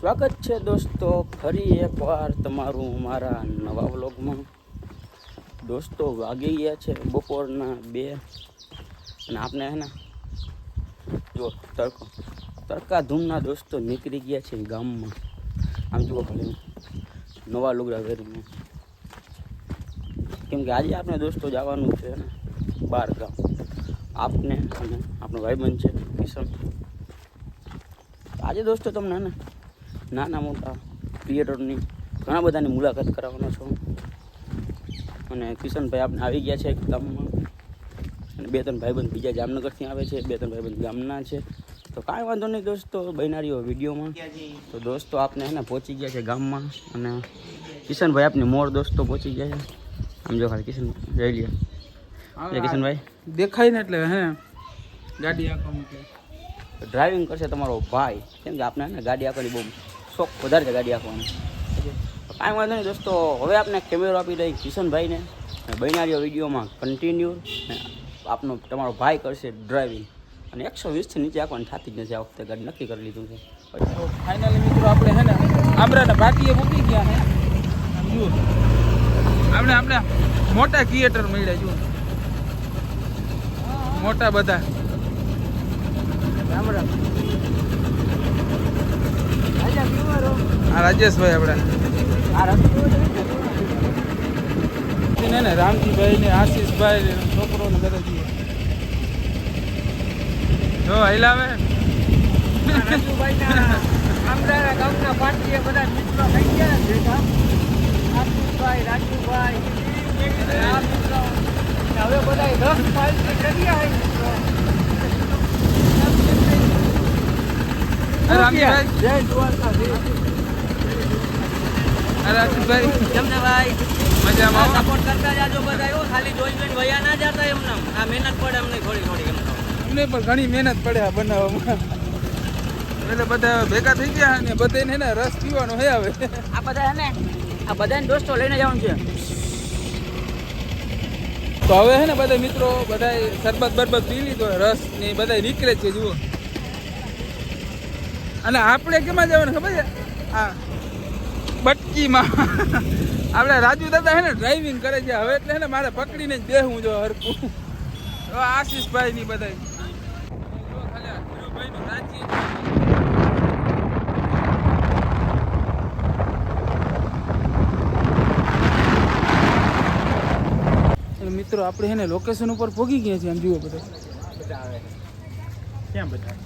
સ્વાગત છે દોસ્તો ફરી એકવાર તમારું મારા નવા વ્લોગમાં। દોસ્તો વાગી ગયા છે બપોરના 2 અને આપણે હે ને જો તડકા ધૂમના દોસ્તો નીકળી ગયા છે ગામમાં। આમ જુઓ ખાલી નવા લુગડા પહેરીને, કેમ કે આજે આપણે દોસ્તો જવાનું છે ને બહાર ગામ। આપને અને આપણો ભાઈબંધ છે કિશન। આજે દોસ્તો તમને ને નાના મોટા ક્રિએટરની ઘણા બધાની મુલાકાત કરાવવાનો છું। અને કિશનભાઈ આપણે આવી ગયા છે ગામમાં, અને 2-3 ભાઈબંધ બીજા જામનગરથી આવે છે, 2-3 ભાઈબંધ ગામના છે। તો કાંઈ વાંધો નહીં દોસ્તો, બન્યા વિડીયોમાં। તો દોસ્તો આપણે હે ને પહોંચી ગયા છે ગામમાં, અને કિશનભાઈ આપની મોર દોસ્તો પહોંચી ગયા છે। આમ જો ખાલી કિશન જઈ લે કિશનભાઈ દેખાય ને એટલે હે ગાડી આંખો મૂકે ડ્રાઇવિંગ કરશે તમારો ભાઈ, કેમ કે આપણે ને ગાડી આંકવાની બહુ શોખ વધારે છે ગાડી આંકવાનો। કાંઈ વાંધો નહીં દોસ્તો, હવે આપણે કેમેરો આપી દઈએ કિશનભાઈને, બન્યા વિડીયોમાં કન્ટિન્યુ। આપનો તમારો ભાઈ કરશે ડ્રાઇવિંગ, અને 120થી નીચે આંકવાની થતી જ નથી આ વખતે, ગાડી નક્કી કરી લીધું છે। તો ફાઇનલી મિત્રો આપણે હે ને આમરાના પાટીએ મૂકી ગયા હે। જુઓ આપણે મોટા ક્રિએટર મળ્યા, જુઓ મોટા બધા। આ રાજેશભાઈ આપણે ને રામજીભાઈ ને આશીષભાઈ ને છોકરો ને બધા જુઓ જો હલાવે। અમારા ગામના પાર્ટીએ બધા મિત્રો થઈ ગયા છે, આશીષભાઈ, રાજુભાઈ, હવે બધા 10 પાર્ટી કરી રામજીભાઈ જય દ્વારકાધીશ। રાજુભાઈ તમને ભાઈ મજામાં સપોર્ટ કરતા જાજો બધા, એવો ખાલી જોઈને વયા ના જતા એમને, આ મહેનત પડે અમને થોડી એમ તો અમને પણ ઘણી મહેનત પડે આ બનાવવામાં, એટલે બધા ભેગા થઈ ગયા ને બધાને ને રસ પીવાનો હે હવે। આ બધા હે ને આ બધાને દોસ્તો લઈને જવાનું છે। તો હવે હે ને બધા મિત્રો બધા શરબત બરબત પી લીધો, રસ ને બધા નીકળે છે જુઓ। અને આપણે કેમાં જવાનું ખબર છે? આ બટકીમાં આપણે રાજુ દાદા હે ને ડ્રાઇવિંગ કરે છે હવે, એટલે હે ને મારે પકડીને જ બેહું જો હરકું। આશીષભાઈ ની બધા મિત્રો આપણે હે ને લોકેશન ઉપર પહોંચી ગયા છીએ। આમ જુઓ બધા ક્યાં બધા